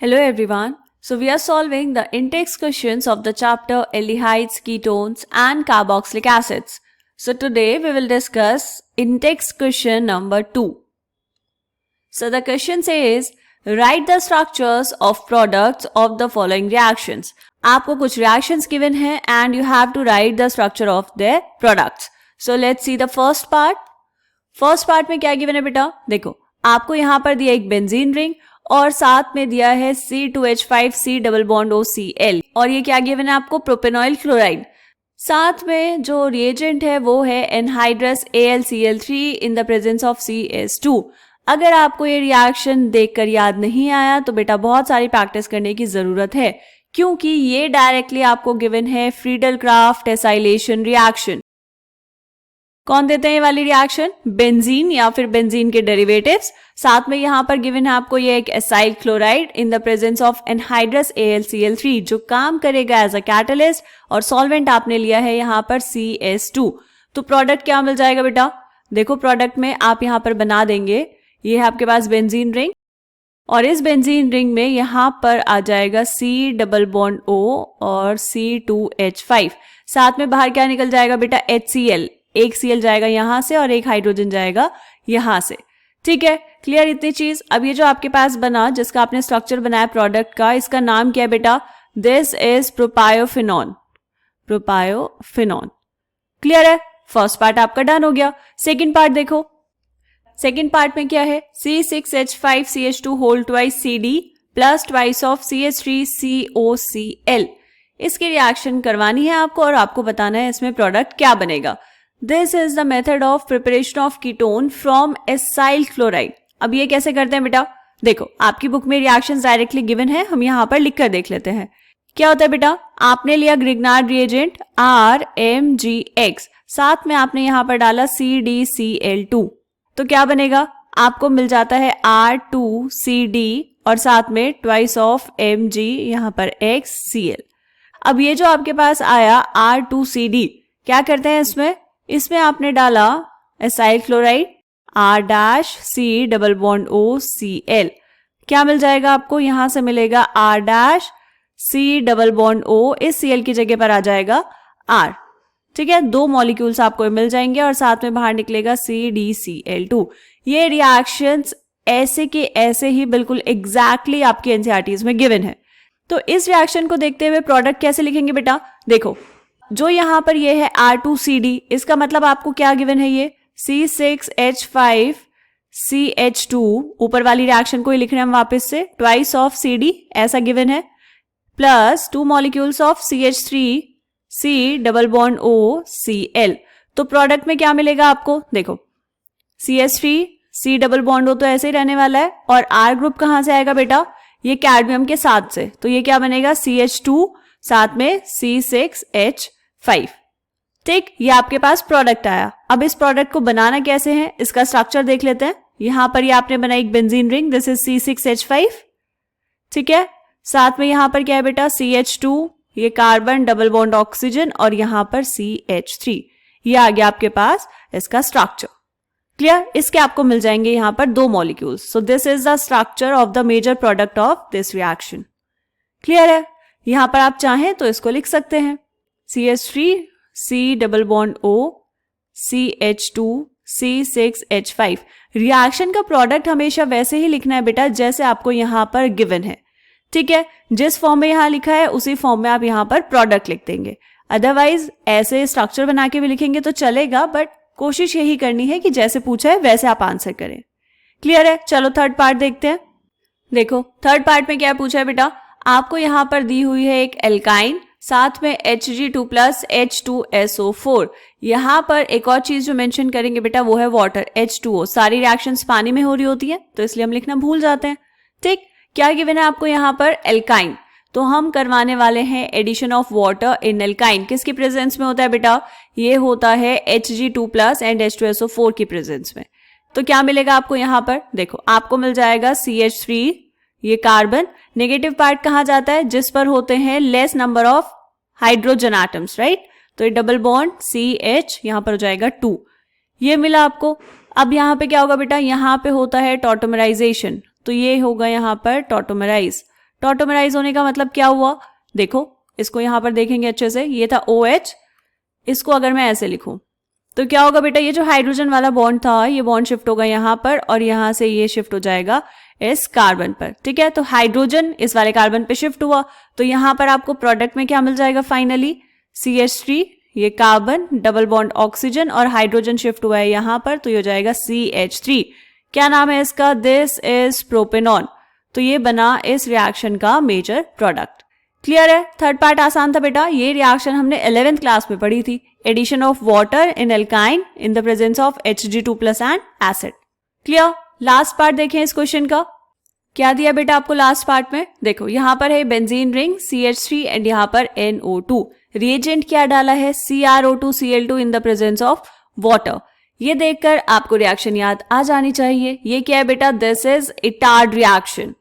Hello everyone. So we are solving the in-text questions of the chapter aldehydes, ketones and carboxylic acids. So today we will discuss in-text question number 2. So the question says write the structures of products of the following reactions. आपको कुछ reactions given हैं and you have to write the structure of their products. So let's see the first part. First part में क्या given है बेटा? देखो आपको यहाँ पर दिया एक बेंजीन रिंग और साथ में दिया है C2H5C डबल बॉन्ड OCl और ये क्या गिवन है आपको प्रोपेनॉइल क्लोराइड। साथ में जो रिएजेंट है वो है anhydrous AlCl3 in the presence of CS2। अगर आपको ये रिएक्शन देखकर याद नहीं आया तो बेटा बहुत सारी प्रैक्टिस करने की जरूरत है क्योंकि ये डायरेक्टली आपको गिवन है फ्रीडल क्राफ्ट एसाइलेशन रिएक्शन। कौन देते हैं ये वाली रिएक्शन? बेंजीन या फिर बेंजीन के डेरिवेटिव्स। साथ में यहाँ पर गिवन है आपको ये एक acyl chloride in the presence of anhydrous AlCl3 जो काम करेगा एज अ कैटलिस्ट और सॉल्वेंट आपने लिया है यहाँ पर CS2। तो प्रोडक्ट क्या मिल जाएगा बेटा? देखो प्रोडक्ट में आप यहाँ पर बना देंगे, ये है आपके पास बेंजीन रिंग और इस बेंजीन रिंग में यहाँ पर आ जाएगा C डबल बॉन्ड O और C2H5। साथ में बाहर क्या निकल जाएगा बेटा? HCl। एक Cl जाएगा यहां से और एक हाइड्रोजन जाएगा यहां से। ठीक है, क्लियर इतनी चीज। अब ये जो आपके पास बना जिसका आपने स्ट्रक्चर बनाया प्रोडक्ट का, इसका नाम क्या है बेटा? This is propiophenone. Propiophenone clear है? फर्स्ट पार्ट आपका डन हो गया। सेकेंड पार्ट देखो, सेकेंड पार्ट में क्या है? C6H5CH2 whole twice CD plus twice of CH3COCl। इसकी रिएक्शन करवानी है आपको और आपको बताना है इसमें प्रोडक्ट क्या बनेगा। This is the method of preparation of ketone from acyl chloride। अब ये कैसे करते हैं बेटा? देखो आपकी बुक में रिएक्शंस डायरेक्टली गिवन है, हम यहाँ पर लिखकर देख लेते हैं। क्या होता है बेटा? आपने लिया ग्रिग्नार्ड रिएजेंट RMgX, साथ में आपने यहाँ पर डाला CdCl2, तो क्या बनेगा? आपको मिल जाता है R2CD और साथ में ट्वाइस ऑफ Mg यहाँ पर XCl। अब ये जो आपके पास आया R2CD, क्या करते हैं इसमें आपने डाला acyl chloride R' C double bond OCl। क्या मिल जाएगा आपको? यहां से मिलेगा R' C double bond O, इस Cl की जगह पर आ जाएगा R। ठीक है, दो मॉलिक्यूल्स आपको मिल जाएंगे और साथ में बाहर निकलेगा CdCl2। ये रिएक्शंस ऐसे के ऐसे ही बिल्कुल एग्जैक्टली आपके एनसीईआरटीज में गिवन है। तो इस रिएक्शन को देखते हुए प्रोडक्ट कैसे लिखेंगे बेटा? देखो जो यहाँ पर ये है R2CD, इसका मतलब आपको क्या गिवन है? ये C6H5CH2, ऊपर वाली रिएक्शन को ही लिख रहे हैं हम वापस से, ट्वाइस ऑफ CD ऐसा गिवन है, plus 2 molecules of CH3C double bond OCl। तो प्रोडक्ट में क्या मिलेगा आपको? देखो CH3C डबल बॉन्ड O तो ऐसे ही रहने वाला है और R ग्रुप कहां से आएगा बेटा? ये कैडमियम के साथ से, तो ये क्या बनेगा? CH2 साथ में C6H5। ठीक, ये आपके पास प्रोडक्ट आया। अब इस प्रोडक्ट को बनाना कैसे है इसका स्ट्रक्चर देख लेते हैं। यहां पर ये आपने बनाई एक benzene ring, this is C6H5। ठीक है, साथ में यहां पर क्या है बेटा? CH2, ये कार्बन डबल बॉन्ड ऑक्सीजन और यहां पर CH3। ये आ गया आपके पास इसका स्ट्रक्चर। क्लियर? इसके आपको मिल जाएंगे यहां पर 2 molecules. So this is the structure of the major product of this reaction. Clear है? यहां पर आप चाहें तो इसको लिख सकते हैं CH3C double bond O CH2 C6H5। Reaction का प्रोडक्ट हमेशा वैसे ही लिखना है बेटा जैसे आपको यहां पर गिवन है। ठीक है, जिस फॉर्म में यहां लिखा है उसी फॉर्म में आप यहां पर प्रोडक्ट लिख देंगे। अदरवाइज ऐसे स्ट्रक्चर बना के भी लिखेंगे तो चलेगा, बट कोशिश यही करनी है कि जैसे पूछा है वैसे आप आंसर करें। क्लियर है? चलो थर्ड पार्ट देखते हैं। देखो थर्ड पार्ट में क्या पूछा है बेटा? आपको यहां पर दी हुई है एक एल्काइन, साथ में Hg2 प्लस H2SO4। यहां पर एक और चीज जो मेंशन करेंगे बेटा वो है वाटर, H2O। सारी रिएक्शंस पानी में हो रही होती है तो इसलिए हम लिखना भूल जाते हैं। ठीक, क्या गिवन है आपको यहां पर? एल्काइन। तो हम करवाने वाले हैं addition of water in alkyne. किसकी प्रेजेंस में होता है बेटा? ये होता है Hg2 प्लस एंड H2SO4 की प्रेजेंस में। तो क्या मिलेगा आपको यहां पर? देखो आपको मिल जाएगा CH3, ये कार्बन, नेगेटिव पार्ट कहां जाता है? जिस पर होते हैं less number of hydrogen atoms, right? तो ये डबल बॉन्ड CH यहां पर हो जाएगा 2, ये मिला आपको। अब यहां पे क्या होगा बेटा? यहां पे होता है टॉटोमराइजेशन, तो ये होगा यहां पर टॉटोमराइज। टॉटोमराइज होने का मतलब क्या हुआ, देखो इसको यहां पर देखेंगे अच्छे से, ये था OH, इसको अगर मैं ऐसे लिखूं तो क्या होगा बेटा, ये जो हाइड्रोजन वाला बॉन्ड था ये बॉन्ड शिफ्ट होगा यहां पर और यहां से ये शिफ्ट हो जाएगा इस कार्बन पर, ठीक है। तो हाइड्रोजन इस वाले कार्बन पे शिफ्ट हुआ तो यहां पर आपको प्रोडक्ट में क्या मिल जाएगा फाइनली, CH3, ये कार्बन, डबल बॉन्ड ऑक्सीजन और हाइड्रोजन शिफ्ट हुआ है यहां पर तो ये हो जाएगा CH3। क्या नाम है इसका, दिस इज प्रोपेनॉन। तो ये बना इस रिएक्शन का मेजर प्रोडक्ट। क्लियर है। थर्ड पार्ट आसान था बेटा, ये रिएक्शन हमने 11th क्लास में पढ़ी थी, addition of water in alkyne in the presence of Hg2+ and acid. Clear. Last part देखें इस क्वेश्चन का, क्या दिया बेटा आपको लास्ट पार्ट में, देखो यहां पर है बेंजीन रिंग CH3 एंड यहां पर NO2, रिएजेंट क्या डाला है CrO2Cl2 in the presence of water. ये देखकर आपको रिएक्शन याद आ जानी चाहिए। ये क्या है बेटा, this is Etard reaction.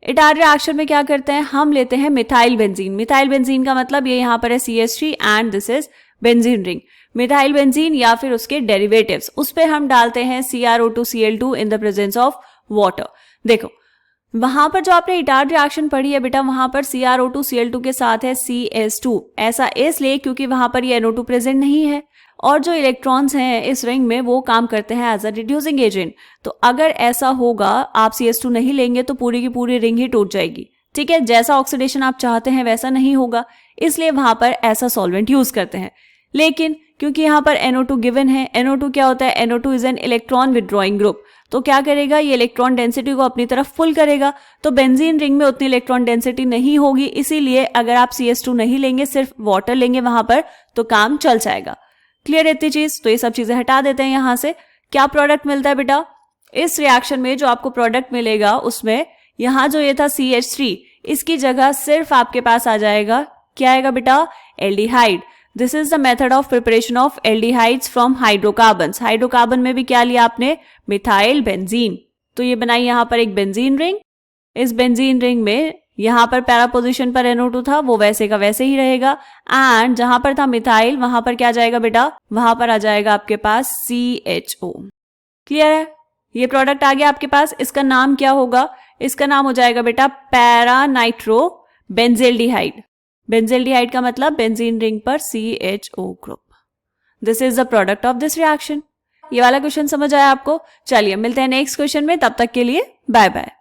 Etard reaction में क्या करते हैं, हम लेते हैं मिथाइल बेंजीन। मिथाइल बेंजीन का मतलब ये यहाँ पर है CH3 and this is benzene ring. Methyl benzene या फिर उसके डेरिवेटिव्स, उस पे हम डालते हैं CrO2Cl2 in the presence of water. देखो वहां पर जो आपने इटार्ड रिएक्शन पढ़ी है बेटा, वहां पर CrO2Cl2 के साथ है CS2, ऐसा इसलिए क्योंकि वहां पर ये NO2 प्रेजेंट नहीं है और जो इलेक्ट्रॉन्स हैं इस रिंग में वो काम करते हैं एज अ रिड्यूसिंग एजेंट। तो अगर ऐसा होगा, आप CS2 नहीं लेंगे तो पूरी की पूरी रिंग ही टूट जाएगी, ठीक है। जैसा ऑक्सीडेशन आप चाहते हैं वैसा नहीं होगा, इसलिए वहां पर ऐसा सॉल्वेंट यूज करते हैं। लेकिन क्योंकि यहाँ पर NO2 गिवन है, NO2 क्या होता है, NO2 is an electron withdrawing group, तो क्या करेगा, ये इलेक्ट्रॉन डेंसिटी को अपनी तरफ फुल करेगा। तो बेंजीन रिंग में उतनी इलेक्ट्रॉन डेंसिटी नहीं होगी, इसीलिए अगर आप CS2 नहीं लेंगे, सिर्फ वाटर लेंगे वहां पर, तो काम चल जाएगा। क्लियर इतनी चीज, तो ये सब चीजें हटा देते हैं यहां से। क्या प्रोडक्ट मिलता है बेटा, इस रिएक्शन में जो आपको प्रोडक्ट मिलेगा उसमें यहां जो ये था CH3, इसकी जगह सिर्फ आपके पास आ जाएगा, क्या आएगा बेटा, aldehyde. This is the method of preparation of aldehydes from hydrocarbons. Hydrocarbon में भी क्या लिया आपने, मिथाइल बेंजीन। तो ये बनाई यहां पर एक बेंजीन रिंग। इस बेंजीन रिंग में यहां पर पैरा पोजीशन पर NO2 था, वो वैसे का वैसे ही रहेगा, एंड जहां पर था मिथाइल वहां पर क्या जाएगा बेटा, वहां पर आ जाएगा आपके पास CHO। क्लियर है। ये प्रोडक्ट आ गया आपके पास, इसका नाम क्या होगा, इसका नाम हो जाएगा बेटा पैरा नाइट्रो बेंजेल्डिहाइड। बेंजेल्डिहाइड का मतलब बेंजीन रिंग पर CHO group. This is the product of this reaction. ये वाला क्वेश्चन समझ आया आपको। चलिए मिलते हैं नेक्स्ट क्वेश्चन में, तब तक के लिए बाय बाय।